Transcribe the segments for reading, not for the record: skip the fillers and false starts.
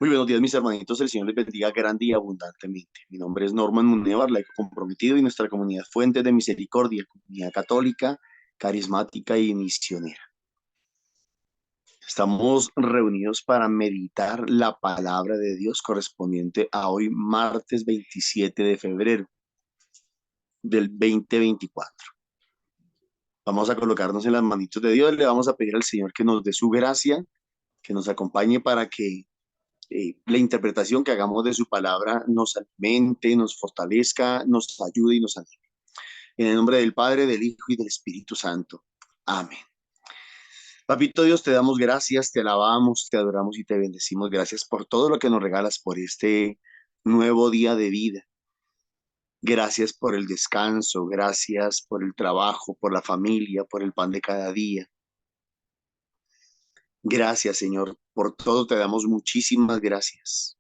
Muy buenos días, mis hermanitos. El Señor les bendiga grande y abundantemente. Mi nombre es Norman Munevar, laico comprometido, y nuestra comunidad Fuente de Misericordia, comunidad católica, carismática y misionera. Estamos reunidos para meditar la palabra de Dios correspondiente a hoy, martes 27 de febrero del 2024. Vamos a colocarnos en las manitos de Dios. Le vamos a pedir al Señor que nos dé su gracia, que nos acompañe para que la interpretación que hagamos de su palabra nos alimente, nos fortalezca, nos ayude y nos anime. En el nombre del Padre, del Hijo y del Espíritu Santo. Amén. Papito Dios, te damos gracias, te alabamos, te adoramos y te bendecimos. Gracias por todo lo que nos regalas, por este nuevo día de vida. Gracias por el descanso, gracias por el trabajo, por la familia, por el pan de cada día. Gracias, Señor, por todo te damos muchísimas gracias.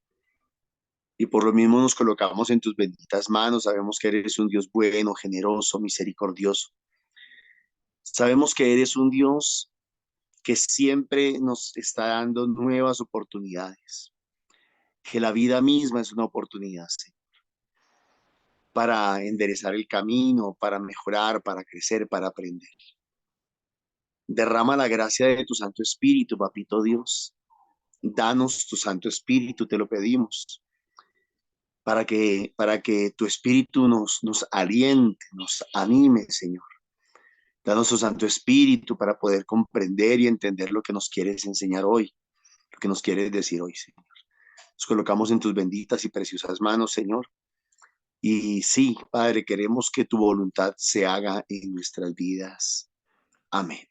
Y por lo mismo nos colocamos en tus benditas manos. Sabemos que eres un Dios bueno, generoso, misericordioso. Sabemos que eres un Dios que siempre nos está dando nuevas oportunidades, que la vida misma es una oportunidad, ¿sí? Para enderezar el camino, para mejorar, para crecer, para aprender. Derrama la gracia de tu Santo Espíritu, Papito Dios. Danos tu Santo Espíritu, te lo pedimos, para que tu Espíritu nos aliente, nos anime, Señor. Danos tu Santo Espíritu para poder comprender y entender lo que nos quieres enseñar hoy, lo que nos quieres decir hoy, Señor. Nos colocamos en tus benditas y preciosas manos, Señor. Y sí, Padre, queremos que tu voluntad se haga en nuestras vidas. Amén.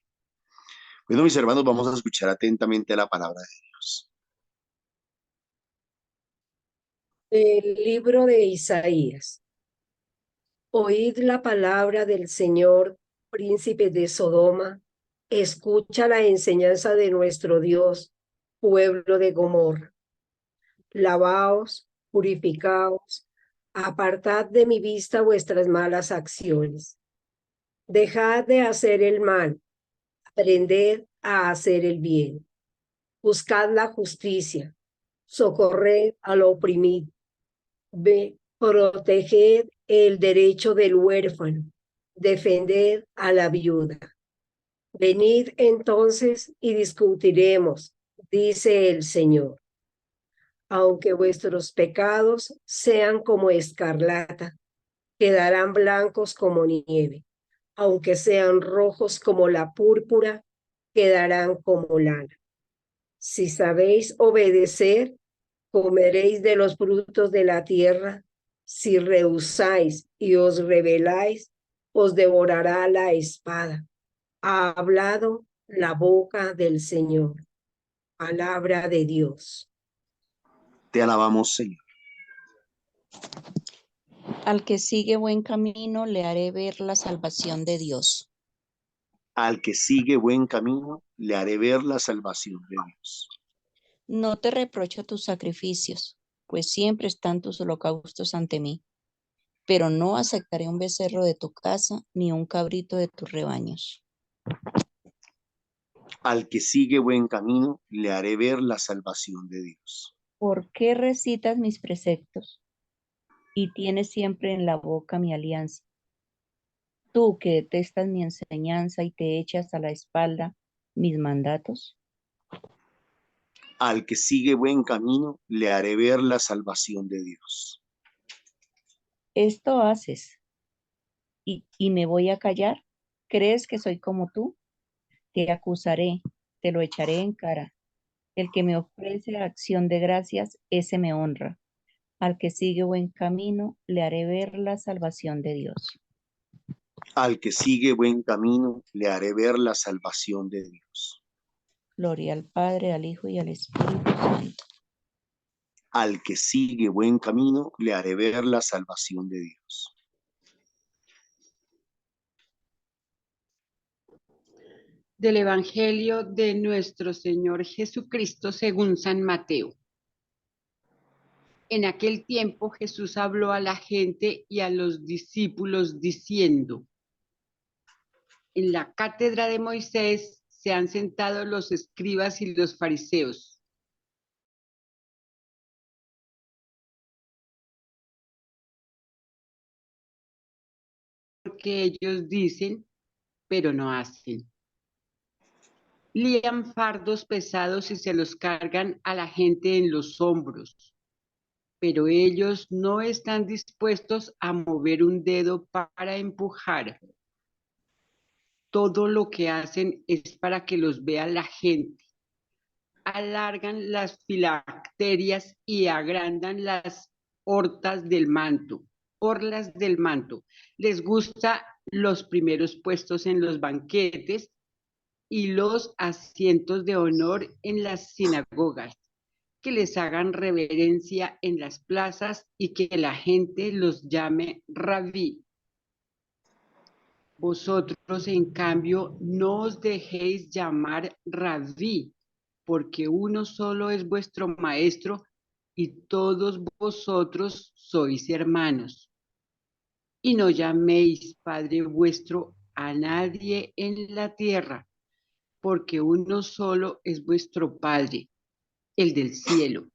Bueno, mis hermanos, vamos a escuchar atentamente la palabra de Dios. El libro de Isaías. Oíd la palabra del Señor, príncipe de Sodoma. Escucha la enseñanza de nuestro Dios, pueblo de Gomorra. Lavaos, purificaos, apartad de mi vista vuestras malas acciones. Dejad de hacer el mal, aprended a hacer el bien. Buscad la justicia, socorred al oprimido. Proteged el derecho del huérfano, defended a la viuda. Venid entonces y discutiremos, dice el Señor. Aunque vuestros pecados sean como escarlata, quedarán blancos como nieve. Aunque sean rojos como la púrpura, quedarán como lana. Si sabéis obedecer, comeréis de los frutos de la tierra. Si rehusáis y os rebeláis, os devorará la espada. Ha hablado la boca del Señor. Palabra de Dios. Te alabamos, Señor. Al que sigue buen camino, le haré ver la salvación de Dios. Al que sigue buen camino, le haré ver la salvación de Dios. No te reprocho tus sacrificios, pues siempre están tus holocaustos ante mí, pero no aceptaré un becerro de tu casa, ni un cabrito de tus rebaños. Al que sigue buen camino, le haré ver la salvación de Dios. ¿Por qué recitas mis preceptos y tienes siempre en la boca mi alianza? Tú que detestas mi enseñanza y te echas a la espalda mis mandatos. Al que sigue buen camino, le haré ver la salvación de Dios. Esto haces y me voy a callar. ¿Crees que soy como tú? Te acusaré, te lo echaré en cara. El que me ofrece acción de gracias, ese me honra. Al que sigue buen camino, le haré ver la salvación de Dios. Al que sigue buen camino, le haré ver la salvación de Dios. Gloria al Padre, al Hijo y al Espíritu Santo. Al que sigue buen camino, le haré ver la salvación de Dios. Del Evangelio de nuestro Señor Jesucristo según San Mateo. En aquel tiempo Jesús habló a la gente y a los discípulos diciendo: en la cátedra de Moisés se han sentado los escribas y los fariseos. que ellos dicen, pero no hacen. Lían fardos pesados y se los cargan a la gente en los hombros, pero ellos no están dispuestos a mover un dedo para empujar. Todo lo que hacen es para que los vea la gente. Alargan las filacterias y agrandan las orlas del manto. Les gusta los primeros puestos en los banquetes y los asientos de honor en las sinagogas, que les hagan reverencia en las plazas y que la gente los llame rabí. Vosotros, en cambio, no os dejéis llamar rabí, porque uno solo es vuestro maestro y todos vosotros sois hermanos. Y no llaméis Padre vuestro a nadie en la tierra, porque uno solo es vuestro Padre, el del cielo.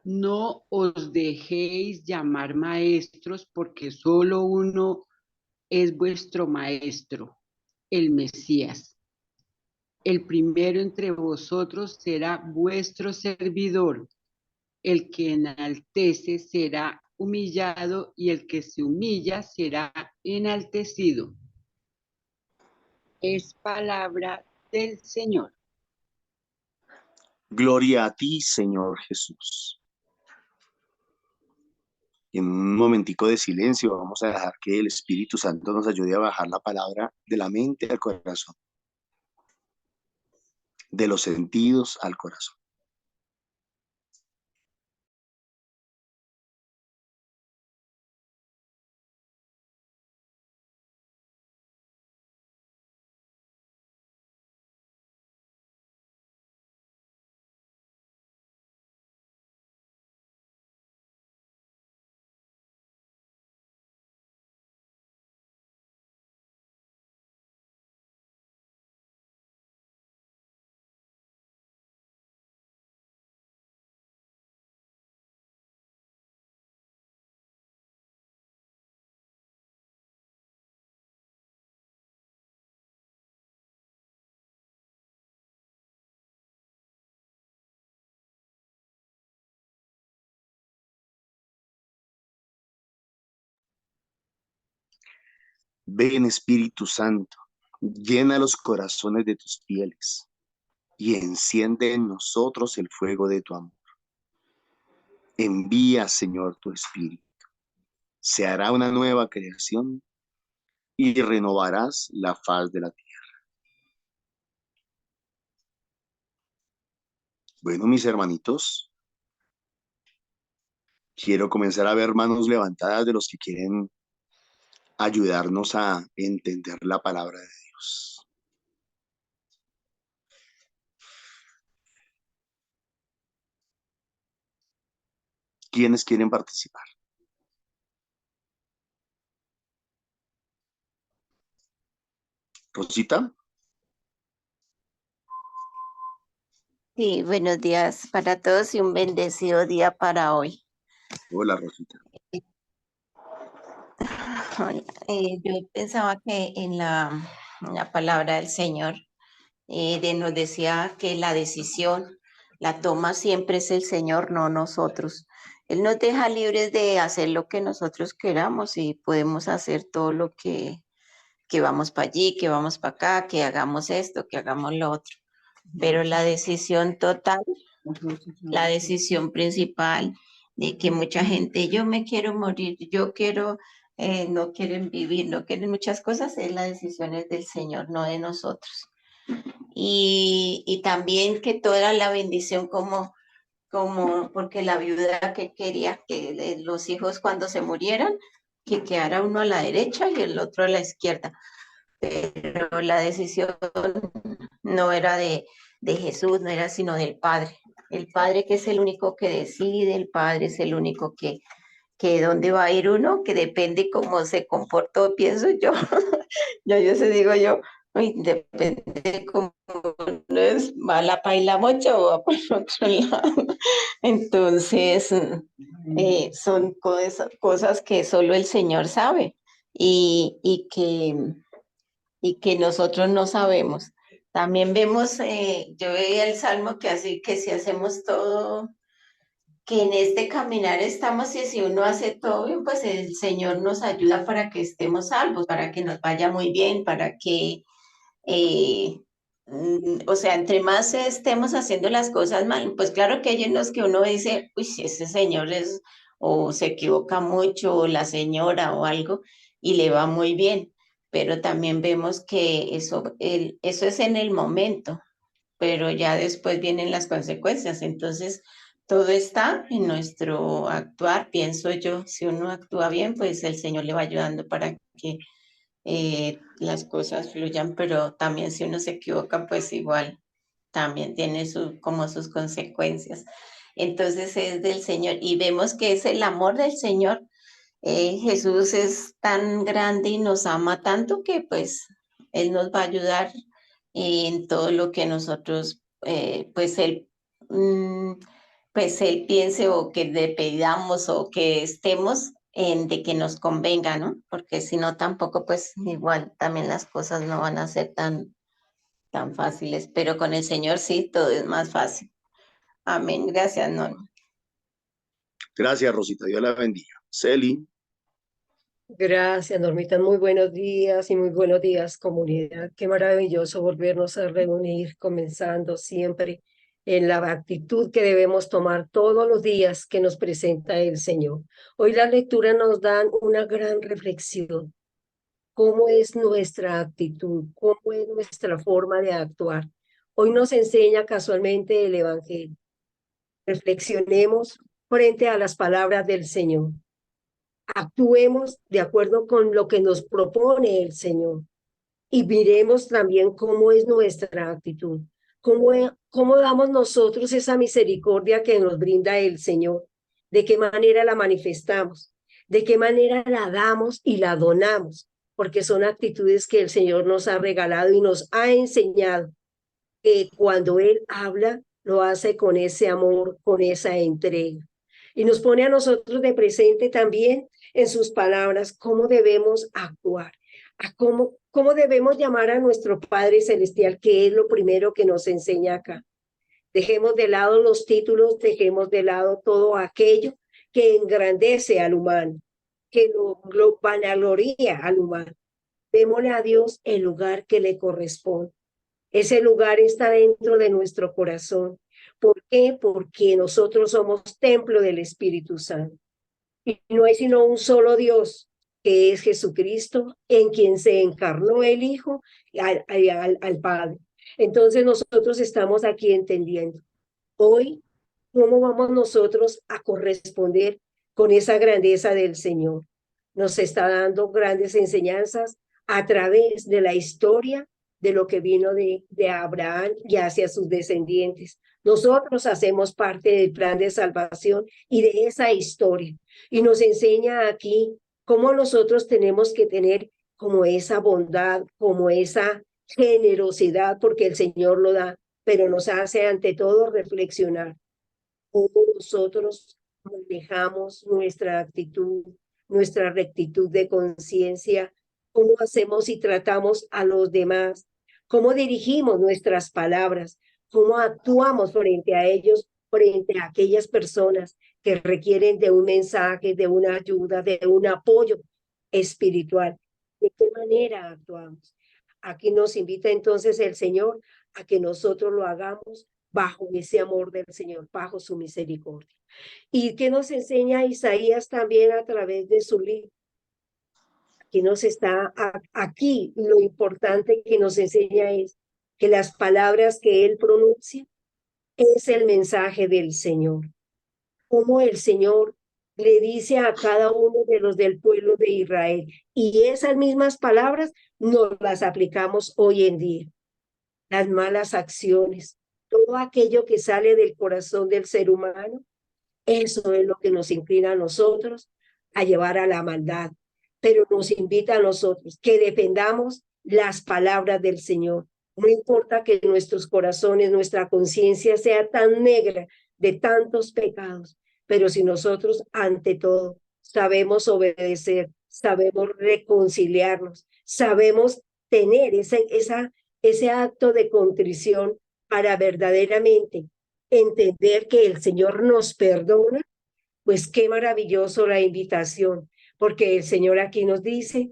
No os dejéis llamar maestros, porque solo uno es vuestro maestro, el Mesías. El primero entre vosotros será vuestro servidor. El que enaltece será humillado y el que se humilla será enaltecido. Es palabra del Señor. Gloria a ti, Señor Jesús. En un momentico de silencio vamos a dejar que el Espíritu Santo nos ayude a bajar la palabra de la mente al corazón, de los sentidos al corazón. Ven, Espíritu Santo, llena los corazones de tus fieles y enciende en nosotros el fuego de tu amor. Envía, Señor, tu Espíritu. Se hará una nueva creación y renovarás la faz de la tierra. Bueno, mis hermanitos, quiero comenzar a ver manos levantadas de los que quieren ayudarnos a entender la palabra de Dios. ¿Quiénes quieren participar? Rosita. Sí, buenos días para todos y un bendecido día para hoy. Hola, Rosita. Yo pensaba que en la palabra del Señor nos decía que la decisión la toma siempre es el Señor, no nosotros. Él nos deja libres de hacer lo que nosotros queramos y podemos hacer todo lo que vamos para allí, que vamos para acá, que hagamos esto, que hagamos lo otro. Pero la decisión total, la decisión principal de que mucha gente, yo me quiero morir, yo quiero, no quieren vivir, no quieren muchas cosas, es la decisión es del Señor, no de nosotros. Y también que toda la bendición como porque la viuda que quería que los hijos cuando se murieran, que quedara uno a la derecha y el otro a la izquierda. Pero la decisión no era de Jesús, no era sino del Padre. El Padre que es el único que decide, el Padre es el único que dónde va a ir uno, que depende cómo se comportó, pienso yo. Yo se digo yo, uy, depende de cómo uno es, va la paila mocha o va por otro lado. Entonces, son cosas que solo el Señor sabe. y que nosotros no sabemos. También vemos, yo veía el Salmo que así que si hacemos todo, que en este caminar estamos y si uno hace todo bien, pues el Señor nos ayuda para que estemos salvos, para que nos vaya muy bien, para que, o sea, entre más estemos haciendo las cosas mal, pues claro que hay en los que uno dice, uy, si ese señor es, o se equivoca mucho, o la señora o algo, y le va muy bien, pero también vemos que eso es en el momento, pero ya después vienen las consecuencias. Entonces, todo está en nuestro actuar, pienso yo. Si uno actúa bien, pues el Señor le va ayudando para que las cosas fluyan, pero también si uno se equivoca, pues igual también tiene como sus consecuencias. Entonces es del Señor y vemos que es el amor del Señor. Jesús es tan grande y nos ama tanto que pues Él nos va a ayudar en todo lo que nosotros, mm, pues Él piense o que le pedamos o que estemos en de que nos convenga, ¿no? Porque si no, tampoco, pues igual también las cosas no van a ser tan fáciles, pero con el Señor sí, todo es más fácil. Amén. Gracias, Norma. Gracias, Rosita. Dios la bendiga. Celi. Gracias, Normita. Muy buenos días y muy buenos días, comunidad. Qué maravilloso volvernos a reunir, comenzando siempre en la actitud que debemos tomar todos los días que nos presenta el Señor. Hoy las lecturas nos dan una gran reflexión. ¿Cómo es nuestra actitud? ¿Cómo es nuestra forma de actuar? Hoy nos enseña casualmente el Evangelio. Reflexionemos frente a las palabras del Señor. Actuemos de acuerdo con lo que nos propone el Señor y miremos también cómo es nuestra actitud, cómo damos nosotros esa misericordia que nos brinda el Señor, de qué manera la manifestamos, de qué manera la damos y la donamos, porque son actitudes que el Señor nos ha regalado y nos ha enseñado que cuando Él habla, lo hace con ese amor, con esa entrega. Y nos pone a nosotros de presente también en sus palabras cómo debemos actuar, cómo debemos llamar a nuestro Padre Celestial, que es lo primero que nos enseña acá. Dejemos de lado los títulos, dejemos de lado todo aquello que engrandece al humano, que lo vanagloria al humano. Démosle a Dios el lugar que le corresponde. Ese lugar está dentro de nuestro corazón. ¿Por qué? Porque nosotros somos templo del Espíritu Santo. Y no hay sino un solo Dios, que es Jesucristo, en quien se encarnó el Hijo al Padre. Entonces nosotros estamos aquí entendiendo. Hoy, ¿cómo vamos nosotros a corresponder con esa grandeza del Señor? Nos está dando grandes enseñanzas a través de la historia de lo que vino de Abraham y hacia sus descendientes. Nosotros hacemos parte del plan de salvación y de esa historia. Y nos enseña aquí cómo nosotros tenemos que tener como esa bondad, como esa generosidad, porque el Señor lo da, pero nos hace ante todo reflexionar cómo nosotros manejamos nuestra actitud, nuestra rectitud de conciencia, cómo hacemos y tratamos a los demás, cómo dirigimos nuestras palabras, cómo actuamos frente a ellos, frente a aquellas personas que requieren de un mensaje, de una ayuda, de un apoyo espiritual. ¿De qué manera actuamos? Aquí nos invita entonces el Señor a que nosotros lo hagamos bajo ese amor del Señor, bajo su misericordia. ¿Y qué nos enseña Isaías también a través de su libro? Aquí aquí lo importante que nos enseña es que las palabras que él pronuncia es el mensaje del Señor. Como el Señor le dice a cada uno de los del pueblo de Israel. Y esas mismas palabras nos las aplicamos hoy en día. Las malas acciones, todo aquello que sale del corazón del ser humano, eso es lo que nos inclina a nosotros a llevar a la maldad, pero nos invita a nosotros que defendamos las palabras del Señor. No importa que nuestros corazones, nuestra conciencia sea tan negra de tantos pecados, pero si nosotros ante todo sabemos obedecer sabemos reconciliarnos, sabemos tener ese acto de contrición para verdaderamente entender que el Señor nos perdona, pues qué maravilloso la invitación, porque el Señor aquí nos dice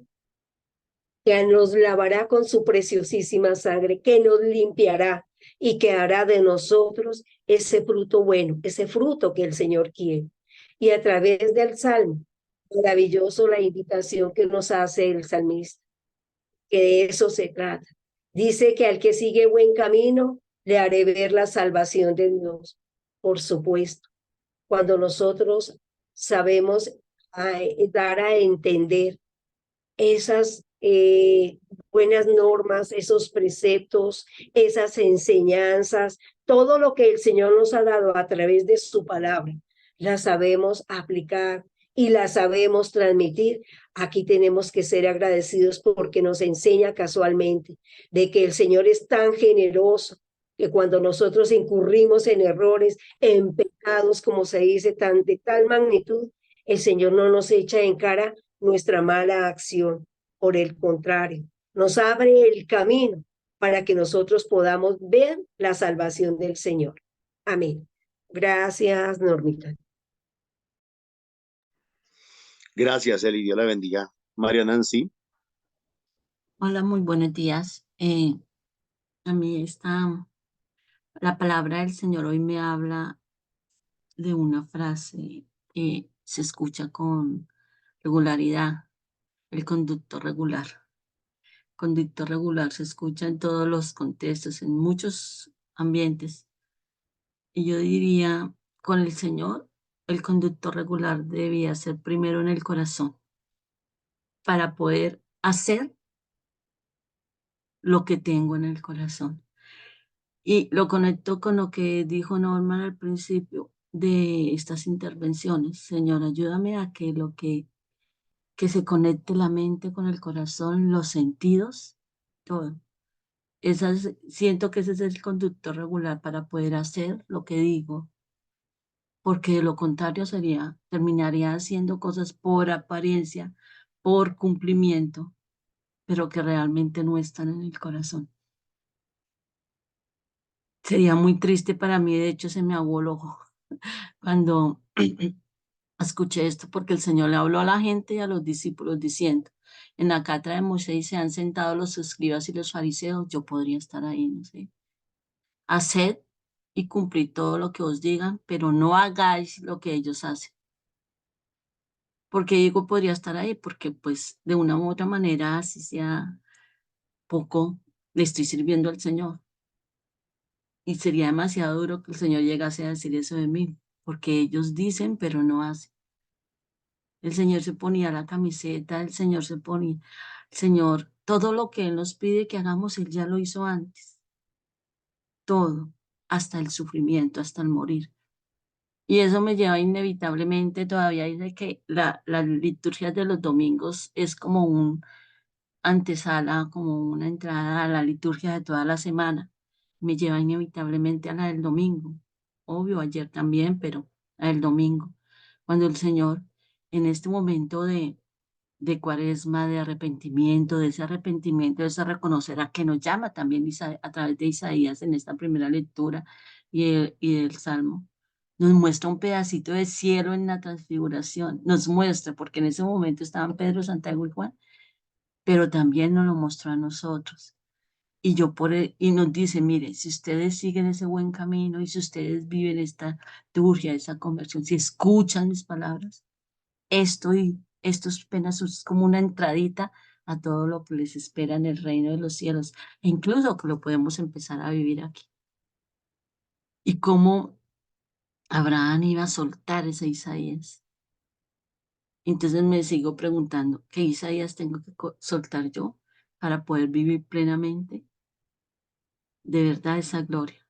que nos lavará con su preciosísima sangre, que nos limpiará y que hará de nosotros ese fruto bueno, ese fruto que el Señor quiere. Y a través del Salmo, maravilloso la invitación que nos hace el salmista, que de eso se trata. Dice que al que sigue buen camino, le haré ver la salvación de Dios. Por supuesto, cuando nosotros sabemos dar a entender esas buenas normas, esos preceptos, esas enseñanzas, todo lo que el Señor nos ha dado a través de su palabra, la sabemos aplicar y la sabemos transmitir. Aquí tenemos que ser agradecidos porque nos enseña casualmente de que el Señor es tan generoso que cuando nosotros incurrimos en errores, en pecados, como se dice, de tal magnitud, el Señor no nos echa en cara nuestra mala acción. Por el contrario, nos abre el camino para que nosotros podamos ver la salvación del Señor. Amén. Gracias, Normita. Gracias, Eli. Dios la bendiga. María Nancy. Hola, muy buenos días. A mí la palabra del Señor hoy me habla de una frase que se escucha con regularidad, el conducto regular. Conducto regular se escucha en todos los contextos, en muchos ambientes. Y yo diría, con el Señor, el conducto regular debía ser primero en el corazón para poder hacer lo que tengo en el corazón. Y lo conecto con lo que dijo Norman al principio de estas intervenciones. Señor, ayúdame a que que se conecte la mente con el corazón, los sentidos, todo. Siento que ese es el conducto regular para poder hacer lo que digo, porque de lo contrario terminaría haciendo cosas por apariencia, por cumplimiento, pero que realmente no están en el corazón. Sería muy triste para mí, de hecho se me aguó el ojo cuando escuché esto, porque el Señor le habló a la gente y a los discípulos diciendo, en la cátedra de Moisés se han sentado los escribas y los fariseos, yo podría estar ahí, no sé. Haced y cumplid todo lo que os digan, pero no hagáis lo que ellos hacen. Porque digo podría estar ahí, porque pues de una u otra manera, así sea poco, le estoy sirviendo al Señor. Y sería demasiado duro que el Señor llegase a decir eso de mí, porque ellos dicen, pero no hacen. El Señor se ponía la camiseta, el Señor, todo lo que Él nos pide que hagamos, Él ya lo hizo antes. Todo, hasta el sufrimiento, hasta el morir. Y eso me lleva inevitablemente, todavía dice que la liturgia de los domingos es como un antesala, como una entrada a la liturgia de toda la semana. Me lleva inevitablemente a la del domingo. Obvio, ayer también, pero la del domingo. Cuando el Señor, en este momento de cuaresma, de arrepentimiento, de ese reconocer a que nos llama también a través de Isaías en esta primera lectura y del Salmo, nos muestra un pedacito de cielo en la transfiguración, nos muestra, porque en ese momento estaban Pedro, Santiago y Juan, pero también nos lo mostró a nosotros. Y nos dice, mire, si ustedes siguen ese buen camino y si ustedes viven esta liturgia, esa conversión, si escuchan mis palabras, esto es apenas como una entradita a todo lo que les espera en el reino de los cielos, e incluso que lo podemos empezar a vivir aquí. Y cómo Abraham iba a soltar ese Isaías. Entonces me sigo preguntando, ¿qué Isaías tengo que soltar yo para poder vivir plenamente de verdad esa gloria?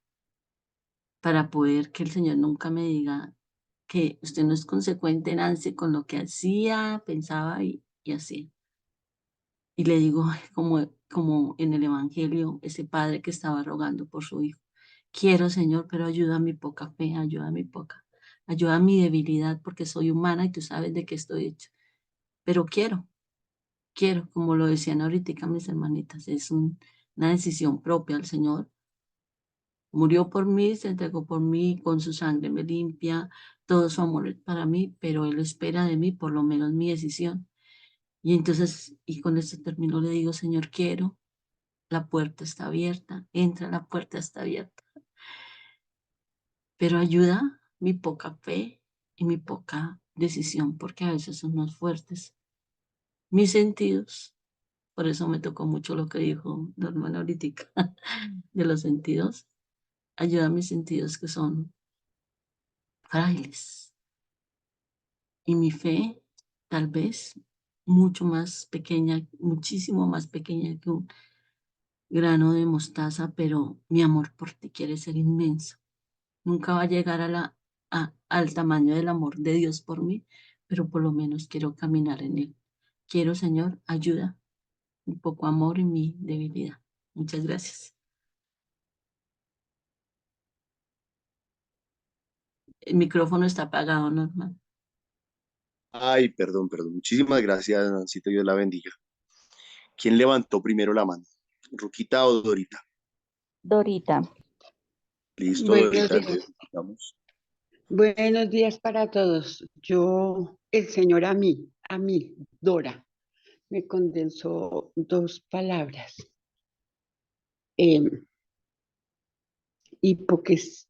Para poder que el Señor nunca me diga que usted no es consecuente, Nancy, con lo que hacía, pensaba y hacía. Y le digo, ay, como en el Evangelio, ese padre que estaba rogando por su hijo. Quiero, Señor, pero ayuda a mi poca fe, ayuda a mi debilidad, porque soy humana y tú sabes de qué estoy hecha. Pero quiero. quiero, como lo decían ahorita mis hermanitas, es una decisión propia. El Señor murió por mí, se entregó por mí, con su sangre me limpia, todo su amor es para mí, pero Él espera de mí por lo menos mi decisión. Y entonces, y con esto termino, le digo, Señor, quiero, la puerta está abierta, entra, la puerta está abierta, pero ayuda mi poca fe y mi poca decisión, porque a veces son más fuertes mis sentidos. Por eso me tocó mucho lo que dijo la hermana ahorita de los sentidos. Ayuda a mis sentidos que son frágiles. Y mi fe, tal vez, mucho más pequeña, muchísimo más pequeña que un grano de mostaza, pero mi amor por ti quiere ser inmenso. Nunca va a llegar al tamaño del amor de Dios por mí, pero por lo menos quiero caminar en él. Quiero, Señor, ayuda, un poco amor en mi debilidad. Muchas gracias. El micrófono está apagado, Norma. Ay, perdón, perdón. Muchísimas gracias, Nancita. Dios la bendiga. ¿Quién levantó primero la mano? ¿Ruquita o Dorita? Dorita, Listo, Buenos Dorita, días. entonces escuchamos. Buenos días para todos. El Señor a mí, Dora, me condensó dos palabras. Em,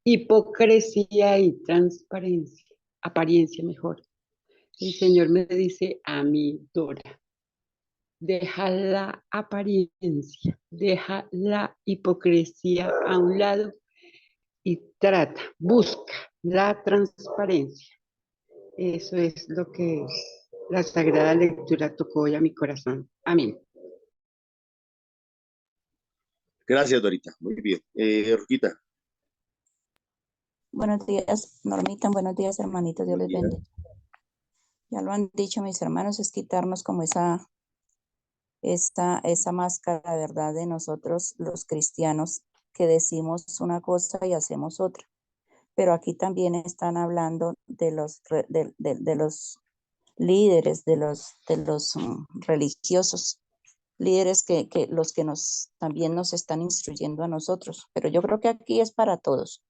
hipocresía y transparencia, apariencia mejor. El Señor me dice a mí, Dora, deja la apariencia, deja la hipocresía a un lado y busca la transparencia. Eso es lo que la Sagrada Lectura tocó hoy a mi corazón. Amén. Gracias, Dorita. Muy bien. Ruquita, buenos días, Normita, buenos días, hermanitos, Dios buenos les días. bendiga. Ya lo han dicho mis hermanos, es quitarnos como esa máscara, ¿verdad?, de nosotros los cristianos que decimos una cosa y hacemos otra. Pero aquí también están hablando de los líderes, de los religiosos, líderes que los que también nos están instruyendo a nosotros. Pero yo creo que aquí es para todos,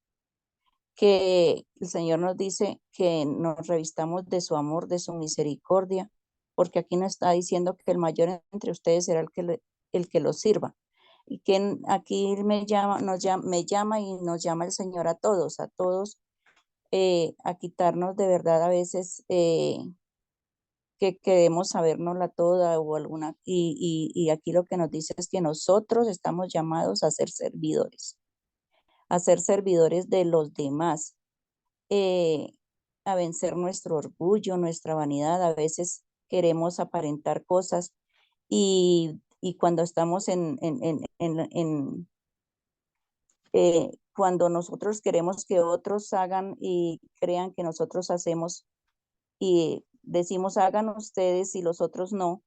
que el Señor nos dice que nos revistamos de su amor, de su misericordia, porque aquí nos está diciendo que el mayor entre ustedes será el que los sirva. Y que aquí me llama y nos llama el Señor a todos, a quitarnos de verdad a veces que queremos sabernosla toda o alguna, y aquí lo que nos dice es que nosotros estamos llamados a ser servidores de los demás, eh, a vencer nuestro orgullo, nuestra vanidad. A veces queremos aparentar cosas y cuando estamos cuando nosotros queremos que otros hagan y crean que nosotros hacemos y decimos hagan ustedes y los otros no,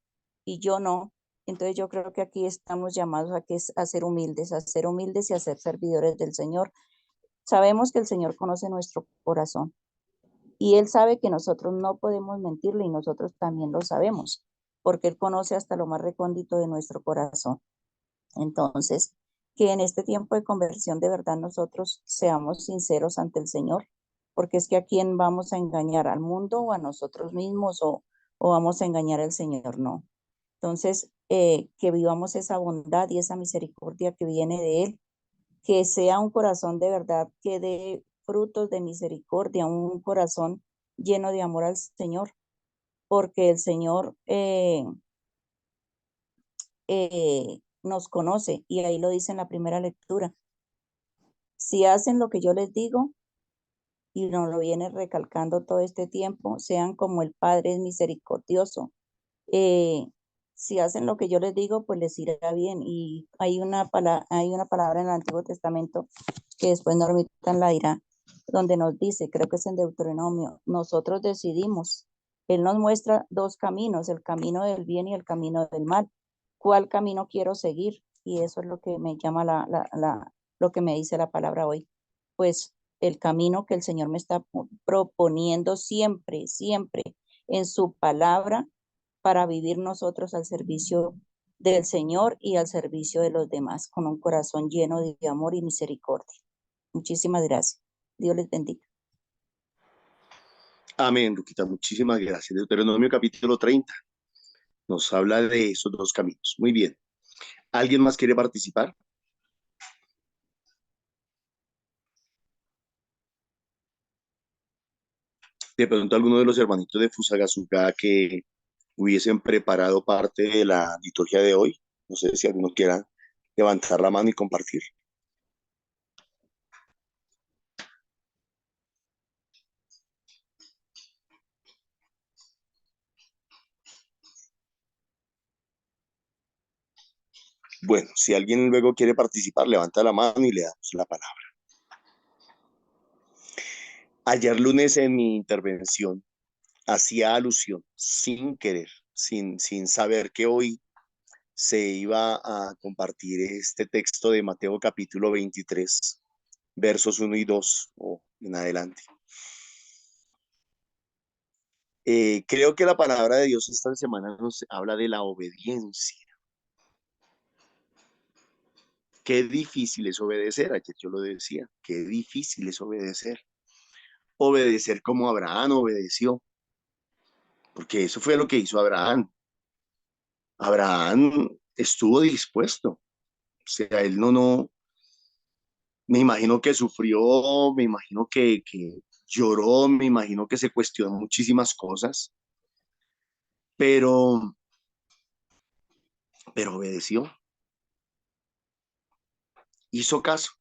y yo no. Entonces yo creo que aquí estamos llamados a ser humildes y a ser servidores del Señor. Sabemos que el Señor conoce nuestro corazón y Él sabe que nosotros no podemos mentirle y nosotros también lo sabemos, porque Él conoce hasta lo más recóndito de nuestro corazón. Entonces, que en este tiempo de conversión de verdad nosotros seamos sinceros ante el Señor, porque es que a quién vamos a engañar, al mundo o a nosotros mismos o vamos a engañar al Señor, no. Entonces, que vivamos esa bondad y esa misericordia que viene de Él, que sea un corazón de verdad que dé frutos de misericordia, un corazón lleno de amor al Señor, porque el Señor nos conoce y ahí lo dice en la primera lectura. Si hacen lo que yo les digo, y nos lo viene recalcando todo este tiempo, sean como el Padre es misericordioso. Eh, si hacen lo que yo les digo, pues les irá bien. Y hay una palabra en el Antiguo Testamento que después Normita la dirá, donde nos dice, creo que es en Deuteronomio, nosotros decidimos. Él nos muestra dos caminos, el camino del bien y el camino del mal. ¿Cuál camino quiero seguir? Y eso es lo que me llama lo que me dice la palabra hoy. Pues el camino que el Señor me está proponiendo siempre, siempre en su palabra, para vivir nosotros al servicio del Señor y al servicio de los demás, con un corazón lleno de amor y misericordia. Muchísimas gracias. Dios les bendiga. Amén, Luquita, muchísimas gracias. Deuteronomio capítulo 30 nos habla de esos dos caminos. Muy bien. ¿Alguien más quiere participar? De pronto alguno de los hermanitos de Fusagasugá que hubiesen preparado parte de la liturgia de hoy. No sé si alguno quiera levantar la mano y compartir. Bueno, si alguien luego quiere participar, levanta la mano y le damos la palabra. Ayer lunes en mi intervención hacía alusión, sin querer, sin saber que hoy se iba a compartir este texto de Mateo capítulo 23, versos 1 y 2 o en adelante. Creo que la palabra de Dios esta semana nos habla de la obediencia. Qué difícil es obedecer, ayer yo lo decía, qué difícil es obedecer. Obedecer como Abraham obedeció, porque eso fue lo que hizo Abraham. Abraham estuvo dispuesto, o sea, él no, me imagino que sufrió, me imagino que lloró, me imagino que se cuestionó muchísimas cosas, pero, pero obedeció, hizo caso.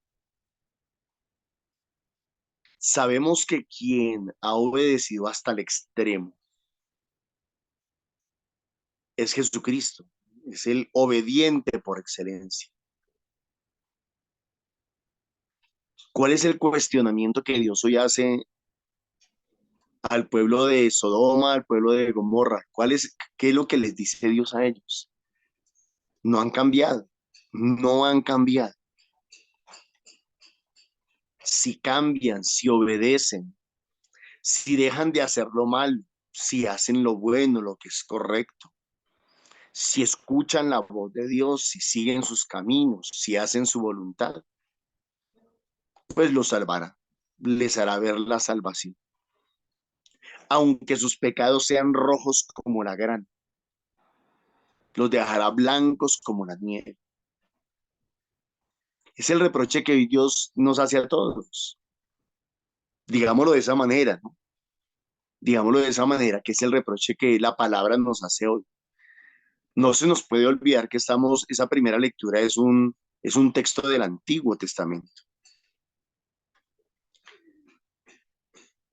Sabemos que quien ha obedecido hasta el extremo es Jesucristo, es el obediente por excelencia. ¿Cuál es el cuestionamiento que Dios hoy hace al pueblo de Sodoma, al pueblo de Gomorra? ¿Qué es lo que les dice Dios a ellos? No han cambiado, no han cambiado. Si cambian, si obedecen, si dejan de hacer lo malo, si hacen lo bueno, lo que es correcto, si escuchan la voz de Dios, si siguen sus caminos, si hacen su voluntad, pues los salvará, les hará ver la salvación. Aunque sus pecados sean rojos como la grana, los dejará blancos como la nieve. Es el reproche que Dios nos hace a todos. Digámoslo de esa manera, ¿no? Digámoslo de esa manera, que es el reproche que la palabra nos hace hoy. No se nos puede olvidar que esa primera lectura es un texto del Antiguo Testamento.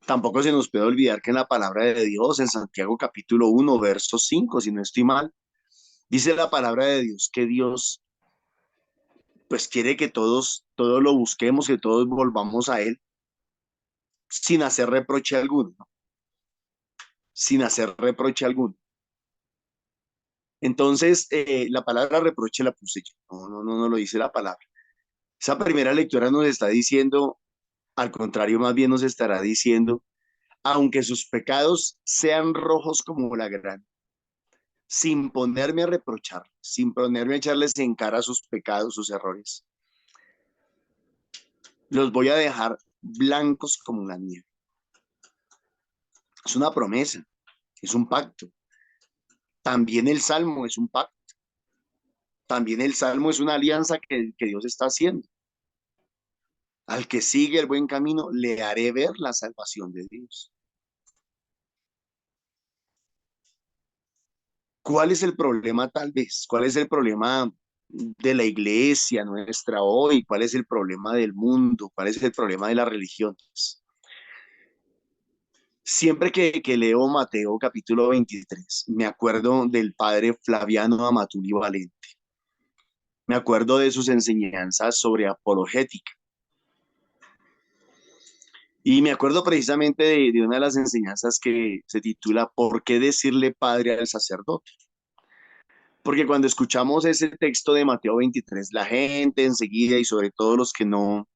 Tampoco se nos puede olvidar que en la palabra de Dios, en Santiago capítulo 1, verso 5, si no estoy mal, dice la palabra de Dios que Dios pues quiere que todos lo busquemos, que todos volvamos a Él sin hacer reproche alguno, ¿no? Sin hacer reproche alguno. Entonces, la palabra reproche la puse yo, no lo dice la palabra. Esa primera lectura nos está diciendo, al contrario, más bien nos estará diciendo, aunque sus pecados sean rojos como la grana, sin ponerme a reprochar, sin ponerme a echarles en cara sus pecados, sus errores, los voy a dejar blancos como la nieve. Es una promesa, es un pacto. También el Salmo es un pacto. También el Salmo es una alianza que Dios está haciendo. Al que sigue el buen camino, le haré ver la salvación de Dios. ¿Cuál es el problema tal vez? ¿Cuál es el problema de la iglesia nuestra hoy? ¿Cuál es el problema del mundo? ¿Cuál es el problema de las religiones? Siempre que leo Mateo capítulo 23, me acuerdo del padre Flaviano Amatuli Valente. Me acuerdo de sus enseñanzas sobre apologética. Y me acuerdo precisamente de una de las enseñanzas que se titula ¿Por qué decirle padre al sacerdote? Porque cuando escuchamos ese texto de Mateo 23, la gente enseguida y sobre todo los que no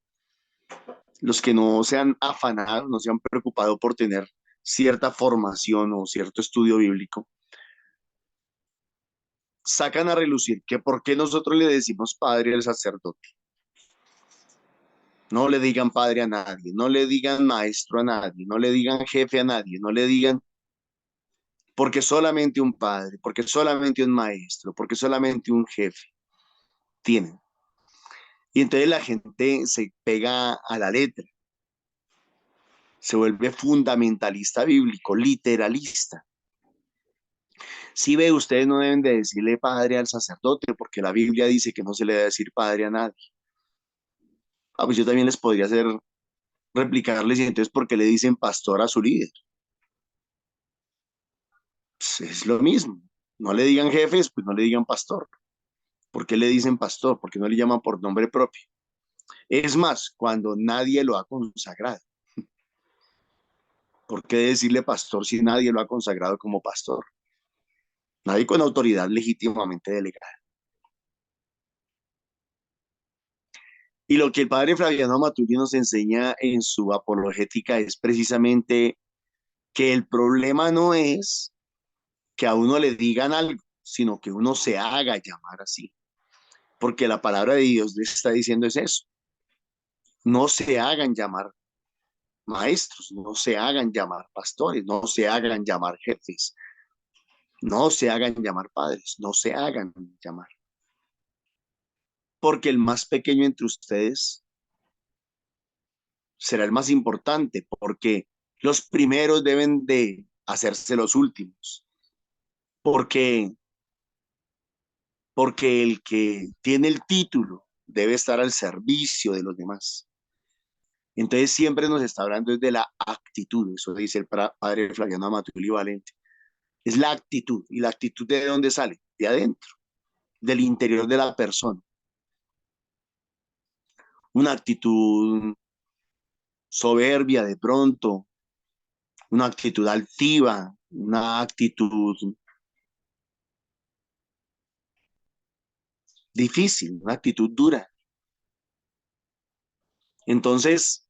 se han afanado, no se han preocupado por tener cierta formación o cierto estudio bíblico, sacan a relucir que por qué nosotros le decimos padre al sacerdote. No le digan padre a nadie, no le digan maestro a nadie, no le digan jefe a nadie, no le digan porque solamente un padre, porque solamente un maestro, porque solamente un jefe tienen. Y entonces la gente se pega a la letra, se vuelve fundamentalista bíblico, literalista. Si ve, ustedes no deben de decirle padre al sacerdote, porque la Biblia dice que no se le debe decir padre a nadie. Ah, pues yo también les podría hacer replicarles, y entonces, ¿por qué le dicen pastor a su líder? Pues es lo mismo. No le digan jefes, pues no le digan pastor. ¿Por qué le dicen pastor? ¿Por qué no le llaman por nombre propio? Es más, cuando nadie lo ha consagrado. ¿Por qué decirle pastor si nadie lo ha consagrado como pastor? Nadie con autoridad legítimamente delegada. Y lo que el padre Flaviano Maturi nos enseña en su apologética es precisamente que el problema no es que a uno le digan algo, sino que uno se haga llamar así. Porque la palabra de Dios le está diciendo es eso. No se hagan llamar maestros, no se hagan llamar pastores, no se hagan llamar jefes, no se hagan llamar padres, no se hagan llamar. Porque el más pequeño entre ustedes será el más importante, porque los primeros deben de hacerse los últimos, porque, porque el que tiene el título debe estar al servicio de los demás. Entonces siempre nos está hablando desde la actitud, eso dice el padre Flaviano Amatuli Valente, es la actitud, y la actitud de dónde sale, de adentro, del interior de la persona, una actitud soberbia de pronto, una actitud altiva, una actitud difícil, una actitud dura. Entonces,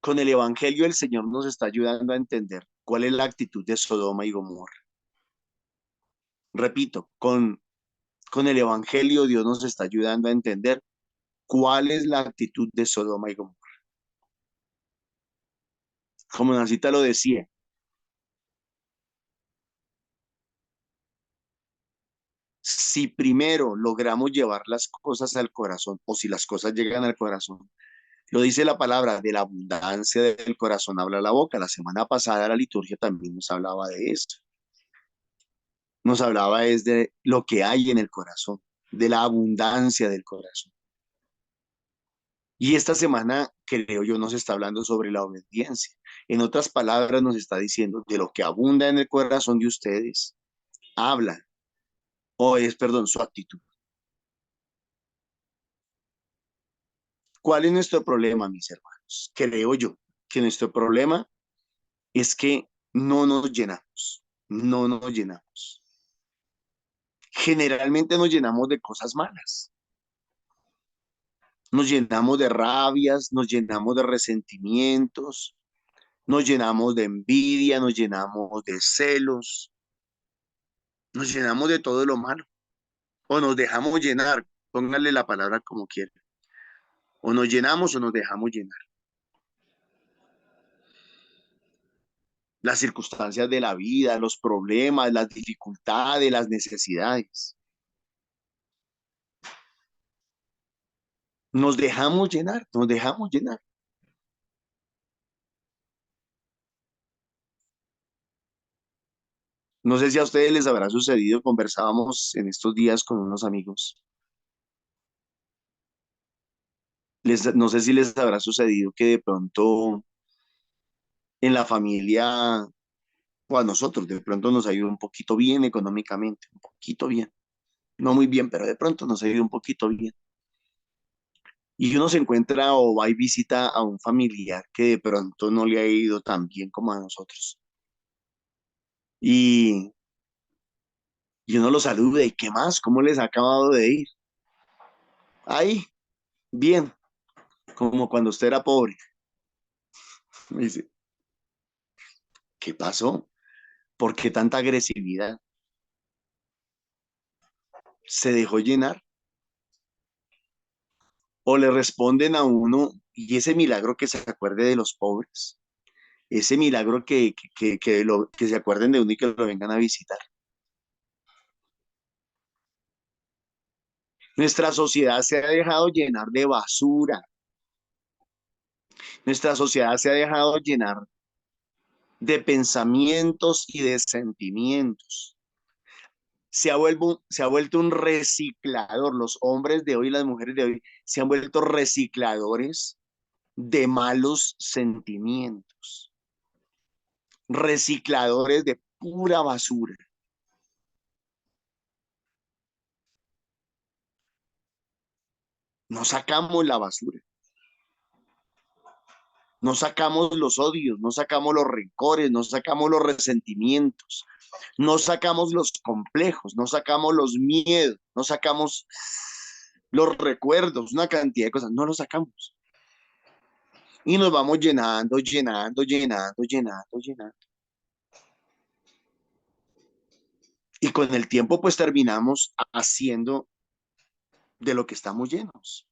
con el Evangelio el Señor nos está ayudando a entender cuál es la actitud de Sodoma y Gomorra. Repito, con el Evangelio Dios nos está ayudando a entender cuál es la actitud de Sodoma y Gomorra. Como Nacita lo decía, si primero logramos llevar las cosas al corazón, o si las cosas llegan al corazón, lo dice la palabra, de la abundancia del corazón habla la boca. La semana pasada la liturgia también nos hablaba de eso. Nos hablaba es de lo que hay en el corazón, de la abundancia del corazón. Y esta semana, creo yo, nos está hablando sobre la obediencia. En otras palabras, nos está diciendo de lo que abunda en el corazón de ustedes, habla, o es, perdón, su actitud. ¿Cuál es nuestro problema, mis hermanos? Creo yo que nuestro problema es que no nos llenamos, no nos llenamos. Generalmente nos llenamos de cosas malas. Nos llenamos de rabias, nos llenamos de resentimientos, nos llenamos de envidia, nos llenamos de celos, nos llenamos de todo lo malo. O nos dejamos llenar, póngale la palabra como quiera. O nos llenamos o nos dejamos llenar. Las circunstancias de la vida, los problemas, las dificultades, las necesidades. Nos dejamos llenar, nos dejamos llenar. No sé si a ustedes les habrá sucedido, conversábamos en estos días con unos amigos. No sé si les habrá sucedido que de pronto en la familia o a nosotros de pronto nos ha ido un poquito bien económicamente, un poquito bien. No muy bien, pero de pronto nos ha ido un poquito bien. Y uno se encuentra o va y visita a un familiar que de pronto no le ha ido tan bien como a nosotros. Y, y uno lo saluda, ¿y qué más? ¿Cómo les ha acabado de ir? Ahí, bien, como cuando usted era pobre. Me dice, ¿qué pasó? ¿Por qué tanta agresividad? ¿Se dejó llenar? ¿O le responden a uno y ese milagro que se acuerde de los pobres? Ese milagro que se acuerden de uno y que lo vengan a visitar. Nuestra sociedad se ha dejado llenar de basura. Nuestra sociedad se ha dejado llenar de pensamientos y de sentimientos. Se ha vuelto un reciclador. Los hombres de hoy y las mujeres de hoy se han vuelto recicladores de malos sentimientos, recicladores de pura basura. No sacamos la basura, no sacamos los odios, no sacamos los rencores, no sacamos los resentimientos, no sacamos los complejos, no sacamos los miedos, no sacamos los recuerdos, una cantidad de cosas, no los sacamos. Y nos vamos llenando, llenando, llenando, llenando, llenando. Y con el tiempo pues terminamos haciendo de lo que estamos llenos.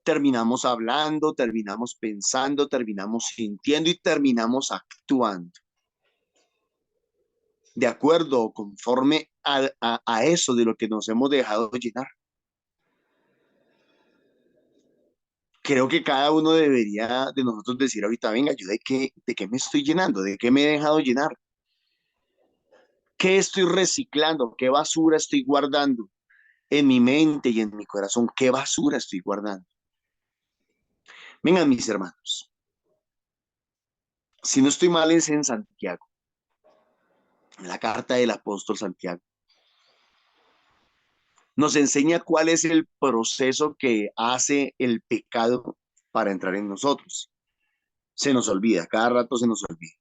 Terminamos hablando, terminamos pensando, terminamos sintiendo y terminamos actuando. De acuerdo, conforme a eso de lo que nos hemos dejado llenar. Creo que cada uno debería de nosotros decir ahorita, venga, ¿yo de qué me estoy llenando? ¿De qué me he dejado llenar? ¿Qué estoy reciclando? ¿Qué basura estoy guardando en mi mente y en mi corazón? ¿Qué basura estoy guardando? Vengan, mis hermanos, si no estoy mal es en Santiago, en la carta del apóstol Santiago. Nos enseña cuál es el proceso que hace el pecado para entrar en nosotros. Se nos olvida, cada rato se nos olvida.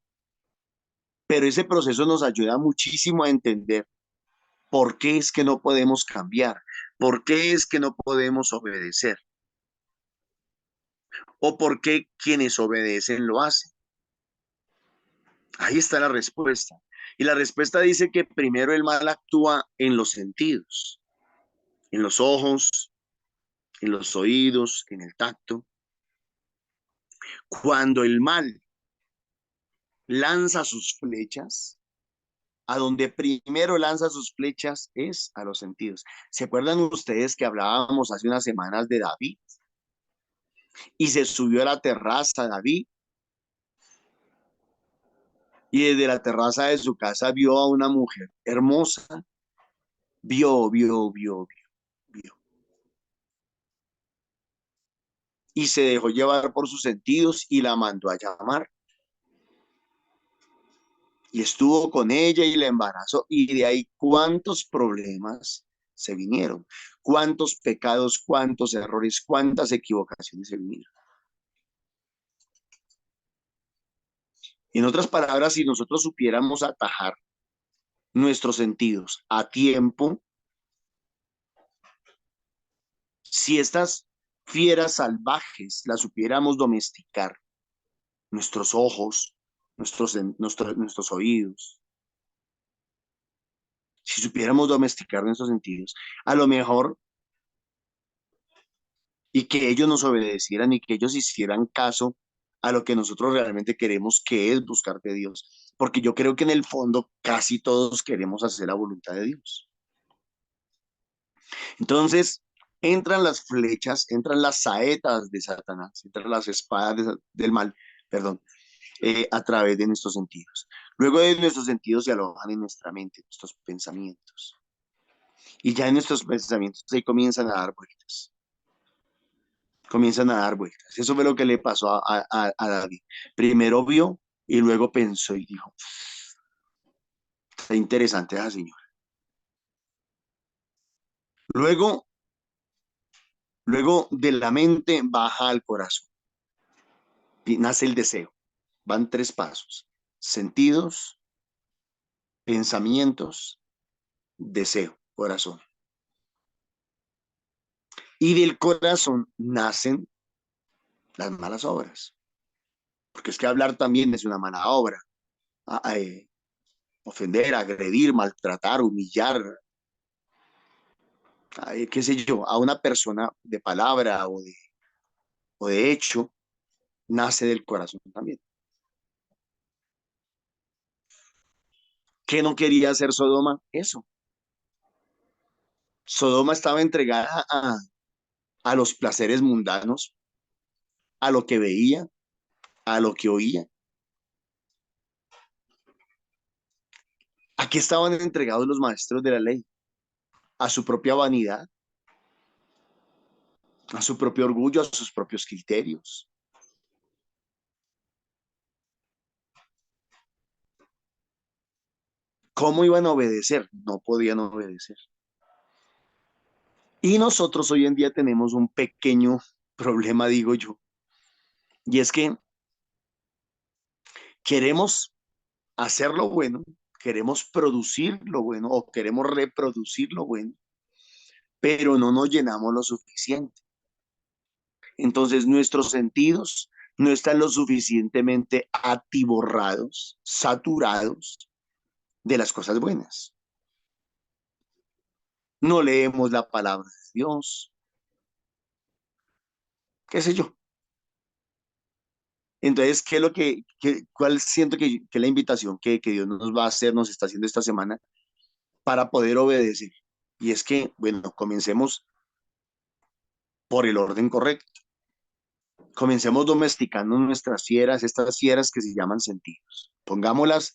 Pero ese proceso nos ayuda muchísimo a entender por qué es que no podemos cambiar, por qué es que no podemos obedecer, o por qué quienes obedecen lo hacen. Ahí está la respuesta. Y la respuesta dice que primero el mal actúa en los sentidos, en los ojos, en los oídos, en el tacto. Cuando el mal lanza sus flechas, a donde primero lanza sus flechas es a los sentidos. ¿Se acuerdan ustedes que hablábamos hace unas semanas de David? Y se subió a la terraza David y desde la terraza de su casa vio a una mujer hermosa, vio. Y se dejó llevar por sus sentidos y la mandó a llamar. Y estuvo con ella y la embarazó. Y de ahí cuántos problemas se vinieron, cuántos pecados, cuántos errores, cuántas equivocaciones se vinieron. En otras palabras, si nosotros supiéramos atajar nuestros sentidos a tiempo, si estas fieras salvajes las supiéramos domesticar, nuestros ojos, nuestros oídos, si supiéramos domesticar nuestros sentidos, a lo mejor, y que ellos nos obedecieran y que ellos hicieran caso a lo que nosotros realmente queremos, que es buscar de Dios. Porque yo creo que en el fondo casi todos queremos hacer la voluntad de Dios. Entonces, entran las flechas, entran las saetas de Satanás, entran las espadas del mal, perdón, a través de nuestros sentidos. Luego de nuestros sentidos se alojan en nuestra mente, nuestros pensamientos. Y ya en nuestros pensamientos ahí comienzan a dar vueltas. Comienzan a dar vueltas. Eso fue lo que le pasó a David. Primero vio y luego pensó y dijo, está interesante esa señora. Luego de la mente baja al corazón. Nace el deseo. Van 3 pasos. Sentidos, pensamientos, deseo, corazón. Y del corazón nacen las malas obras. Porque es que hablar también es una mala obra. ofender, agredir, maltratar, humillar, qué sé yo, a una persona de palabra o de hecho, nace del corazón también. ¿Qué no quería hacer Sodoma? Eso. Sodoma estaba entregada a los placeres mundanos, a lo que veía, a lo que oía. ¿A qué estaban entregados los maestros de la ley? A su propia vanidad, a su propio orgullo, a sus propios criterios. ¿Cómo iban a obedecer? No podían obedecer. Y nosotros hoy en día tenemos un pequeño problema, digo yo, y es que queremos hacer lo bueno, queremos producir lo bueno o queremos reproducir lo bueno, pero no nos llenamos lo suficiente. Entonces nuestros sentidos no están lo suficientemente atiborrados, saturados de las cosas buenas. No leemos la palabra de Dios, qué sé yo. Entonces, ¿qué es lo cuál siento que la invitación que Dios nos va a hacer, nos está haciendo esta semana para poder obedecer? Y es que, bueno, comencemos por el orden correcto. Comencemos domesticando nuestras fieras, estas fieras que se llaman sentidos. Pongámoslas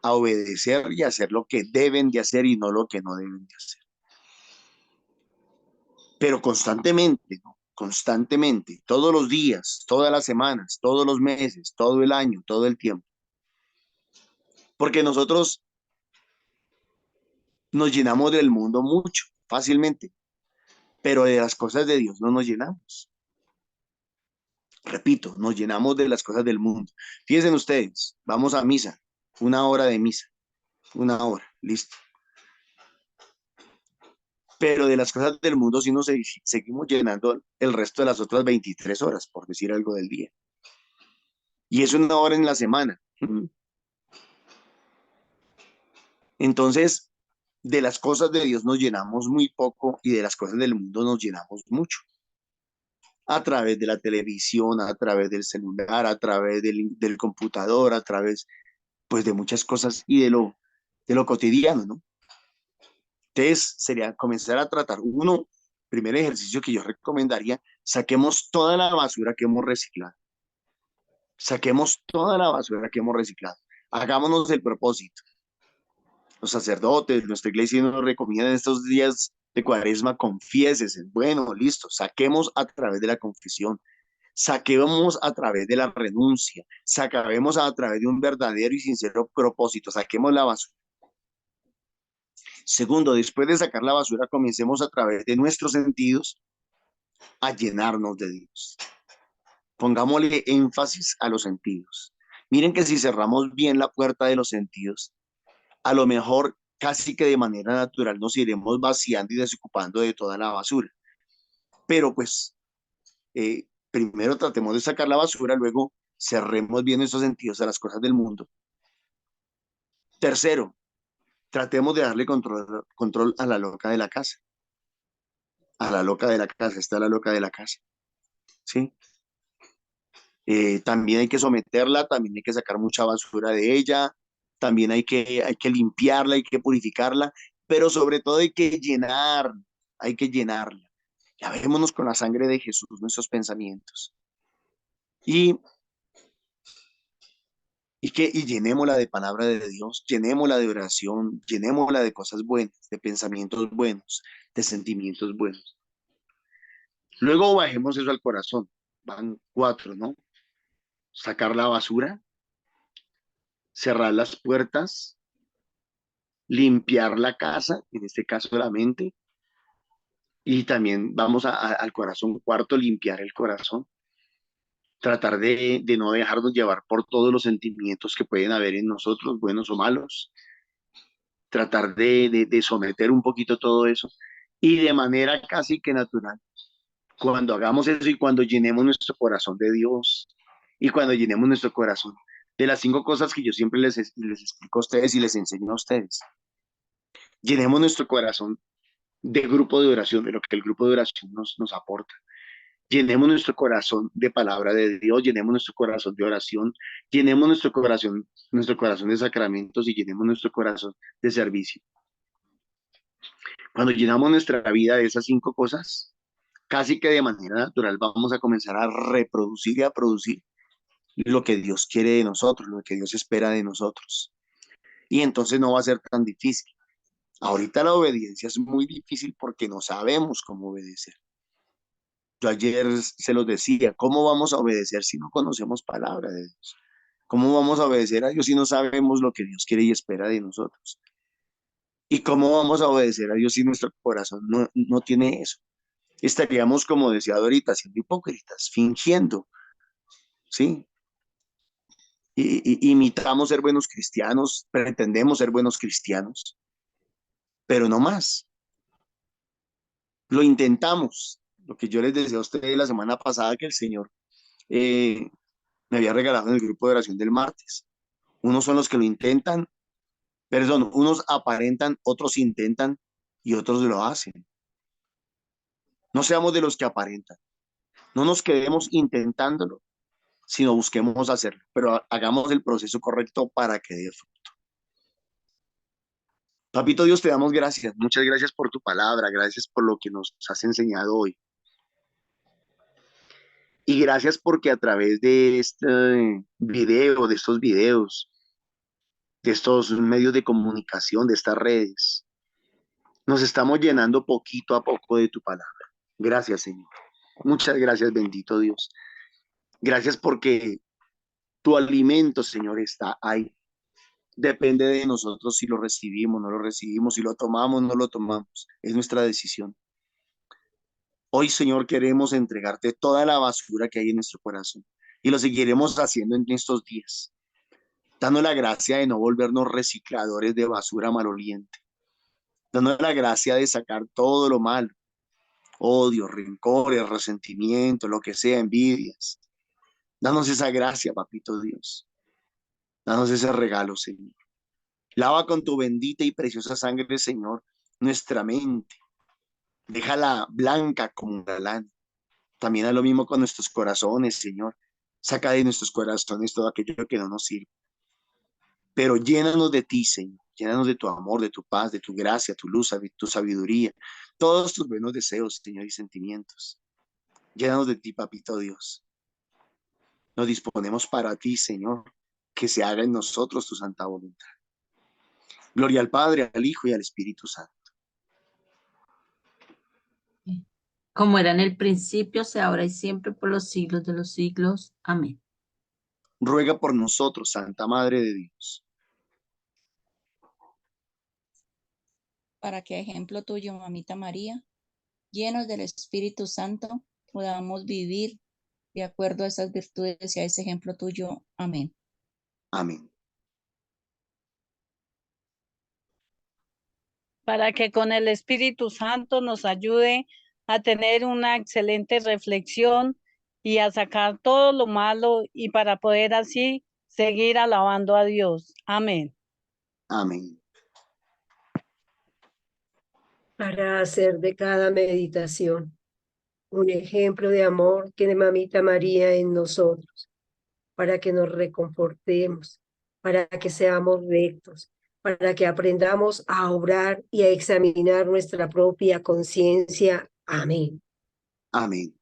a obedecer y a hacer lo que deben de hacer y no lo que no deben de hacer. Pero constantemente, ¿no? Constantemente, todos los días, todas las semanas, todos los meses, todo el año, todo el tiempo. Porque nosotros nos llenamos del mundo mucho, fácilmente, pero de las cosas de Dios no nos llenamos. Repito, nos llenamos de las cosas del mundo. Fíjense ustedes, vamos a misa, 1 hora de misa, 1 hora, listo. Pero de las cosas del mundo sí nos seguimos llenando el resto de las otras 23 horas, por decir algo del día. Y es 1 hora en la semana. Entonces, de las cosas de Dios nos llenamos muy poco y de las cosas del mundo nos llenamos mucho. A través de la televisión, a través del celular, a través del computador, a través, pues, de muchas cosas y de lo cotidiano, ¿no? Entonces, sería comenzar a tratar. Primer ejercicio que yo recomendaría, saquemos toda la basura que hemos reciclado. Saquemos toda la basura que hemos reciclado. Hagámonos el propósito. Los sacerdotes, nuestra iglesia nos recomienda en estos días de Cuaresma, confiésese. Bueno, listo, saquemos a través de la confesión, saquemos a través de la renuncia, saquemos a través de un verdadero y sincero propósito, saquemos la basura. Segundo, después de sacar la basura, comencemos a través de nuestros sentidos a llenarnos de Dios. Pongámosle énfasis a los sentidos. Miren que si cerramos bien la puerta de los sentidos, a lo mejor casi que de manera natural nos iremos vaciando y desocupando de toda la basura. Pero pues, primero tratemos de sacar la basura, luego cerremos bien esos sentidos a las cosas del mundo. Tercero, tratemos de darle control a la loca de la casa. A la loca de la casa, está la loca de la casa. ¿Sí? También hay que someterla, también hay que sacar mucha basura de ella, también hay que limpiarla, hay que purificarla, pero sobre todo hay que llenarla. Lavémonos con la sangre de Jesús nuestros pensamientos y, y llenémosla de palabra de Dios, llenémosla de oración, llenémosla de cosas buenas, de pensamientos buenos, de sentimientos buenos. Luego bajemos eso al corazón. Van 4, ¿no? Sacar la basura, cerrar las puertas, limpiar la casa, en este caso la mente, y también vamos al corazón. Cuarto, limpiar el corazón, tratar de no dejarnos llevar por todos los sentimientos que pueden haber en nosotros, buenos o malos, tratar de someter un poquito todo eso, y de manera casi que natural, cuando hagamos eso y cuando llenemos nuestro corazón de Dios, y cuando llenemos nuestro corazón de las 5 cosas que yo siempre les explico a ustedes y les enseño a ustedes. Llenemos nuestro corazón de grupo de oración, de lo que el grupo de oración nos aporta. Llenemos nuestro corazón de palabra de Dios, llenemos nuestro corazón de oración, llenemos nuestro corazón de sacramentos y llenemos nuestro corazón de servicio. Cuando llenamos nuestra vida de esas 5 cosas, casi que de manera natural vamos a comenzar a reproducir y a producir lo que Dios quiere de nosotros, lo que Dios espera de nosotros. Y entonces no va a ser tan difícil. Ahorita la obediencia es muy difícil porque no sabemos cómo obedecer. Yo ayer se los decía, ¿cómo vamos a obedecer si no conocemos palabra de Dios? ¿Cómo vamos a obedecer a Dios si no sabemos lo que Dios quiere y espera de nosotros? ¿Y cómo vamos a obedecer a Dios si nuestro corazón no tiene eso? Estaríamos, como decía ahorita, siendo hipócritas, fingiendo, ¿sí? Imitamos ser buenos cristianos, pretendemos ser buenos cristianos, pero no más. Lo intentamos. Lo que yo les decía a ustedes la semana pasada que el Señor eh, me había regalado en el grupo de oración del martes. Unos son los que lo intentan, perdón, unos aparentan, otros intentan y otros lo hacen. No seamos de los que aparentan. No nos quedemos intentándolo, sino busquemos hacerlo, pero hagamos el proceso correcto para que dé fruto. Papito Dios, te damos gracias. Muchas gracias por tu palabra, gracias por lo que nos has enseñado hoy. Y gracias porque a través de este video, de estos videos, de estos medios de comunicación, de estas redes, nos estamos llenando poquito a poco de tu palabra. Gracias, Señor. Muchas gracias, bendito Dios. Gracias porque tu alimento, Señor, está ahí. Depende de nosotros si lo recibimos, no lo recibimos, si lo tomamos, no lo tomamos. Es nuestra decisión. Hoy, Señor, queremos entregarte toda la basura que hay en nuestro corazón y lo seguiremos haciendo en estos días, dando la gracia de no volvernos recicladores de basura maloliente, dando la gracia de sacar todo lo malo, odio, rencores, resentimiento, lo que sea, envidias. Danos esa gracia, papito Dios. Danos ese regalo, Señor. Lava con tu bendita y preciosa sangre, Señor, nuestra mente. Déjala blanca como una lana. También haz lo mismo con nuestros corazones, Señor. Saca de nuestros corazones todo aquello que no nos sirve. Pero llénanos de ti, Señor. Llénanos de tu amor, de tu paz, de tu gracia, tu luz, tu sabiduría. Todos tus buenos deseos, Señor, y sentimientos. Llénanos de ti, papito Dios. Nos disponemos para ti, Señor. Que se haga en nosotros tu santa voluntad. Gloria al Padre, al Hijo y al Espíritu Santo. Como era en el principio, sea ahora y siempre, por los siglos de los siglos. Amén. Ruega por nosotros, Santa Madre de Dios. Para que a ejemplo tuyo, mamita María, llenos del Espíritu Santo, podamos vivir de acuerdo a esas virtudes y a ese ejemplo tuyo. Amén. Amén. Para que con el Espíritu Santo nos ayude a tener una excelente reflexión y a sacar todo lo malo y para poder así seguir alabando a Dios. Amén. Amén. Para hacer de cada meditación un ejemplo de amor que de Mamita María en nosotros, para que nos reconfortemos, para que seamos rectos, para que aprendamos a obrar y a examinar nuestra propia conciencia. Amén. Amén.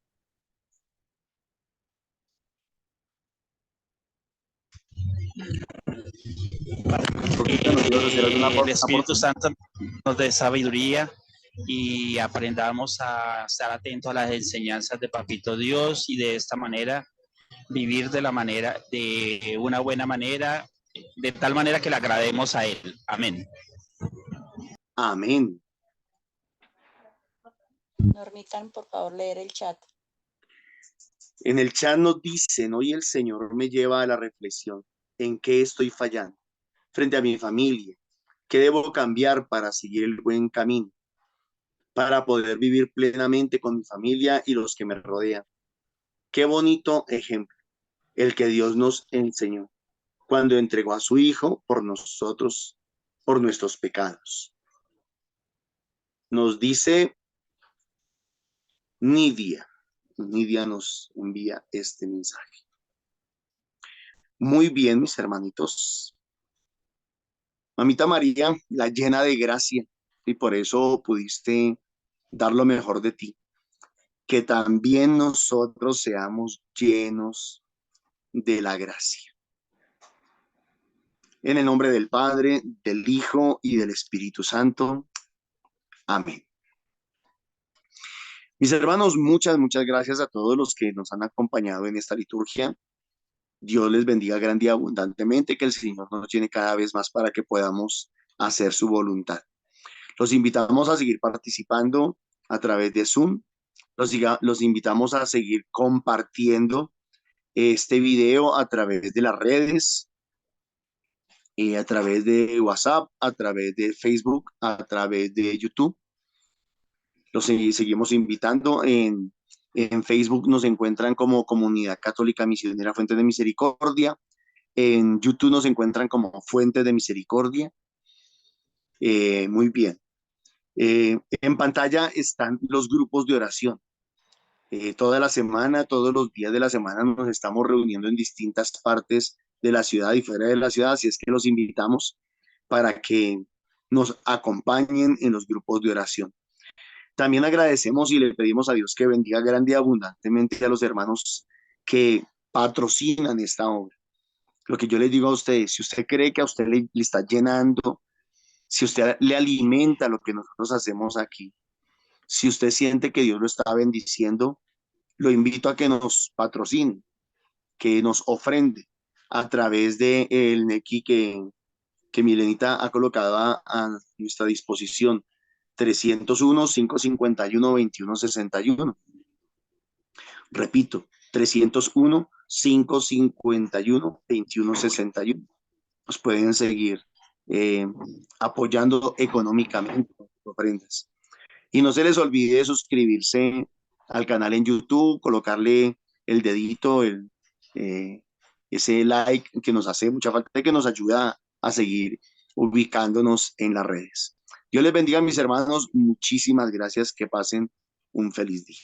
El Espíritu Santo nos dé sabiduría y aprendamos a estar atentos a las enseñanzas de Papito Dios y de esta manera vivir de una buena manera, de tal manera que le agrademos a Él. Amén. Amén. Normitan, por favor, leer el chat. En el chat nos dicen, hoy el Señor me lleva a la reflexión, ¿en qué estoy fallando? Frente a mi familia, ¿qué debo cambiar para seguir el buen camino? Para poder vivir plenamente con mi familia y los que me rodean. Qué bonito ejemplo, el que Dios nos enseñó. cuando entregó a su Hijo por nosotros, por nuestros pecados. Nos dice Nidia. Nidia nos envía este mensaje. Muy bien, mis hermanitos. Mamita María, la llena de gracia, y por eso pudiste dar lo mejor de ti. Que también nosotros seamos llenos de la gracia. En el nombre del Padre, del Hijo y del Espíritu Santo. Amén. Mis hermanos, muchas gracias a todos los que nos han acompañado en esta liturgia. Dios les bendiga grande y abundantemente, que el Señor nos llene cada vez más para que podamos hacer su voluntad. Los invitamos a seguir participando a través de Zoom. Los invitamos a seguir compartiendo este video a través de las redes, a través de WhatsApp, a través de Facebook, a través de YouTube. Los seguimos invitando. En Facebook nos encuentran como Comunidad Católica Misionera Fuente de Misericordia. En YouTube nos encuentran como Fuente de Misericordia. Muy bien. En pantalla están los grupos de oración. Toda la semana, todos los días de la semana nos estamos reuniendo en distintas partes de la ciudad y fuera de la ciudad, así es que los invitamos para que nos acompañen en los grupos de oración. También agradecemos y le pedimos a Dios que bendiga grande y abundantemente a los hermanos que patrocinan esta obra. Lo que yo les digo a ustedes, si usted cree que a usted le está llenando, si usted le alimenta lo que nosotros hacemos aquí, si usted siente que Dios lo está bendiciendo, lo invito a que nos patrocine, que nos ofrende a través del Nequi que Milenita ha colocado a nuestra disposición, 301-551-2161. Repito, 301-551-2161. Nos pueden seguir apoyando económicamente con sus ofrendas. Y no se les olvide suscribirse al canal en YouTube, colocarle el dedito, ese like que nos hace mucha falta, que nos ayuda a seguir ubicándonos en las redes. Dios les bendiga, mis hermanos. Muchísimas gracias. Que pasen un feliz día.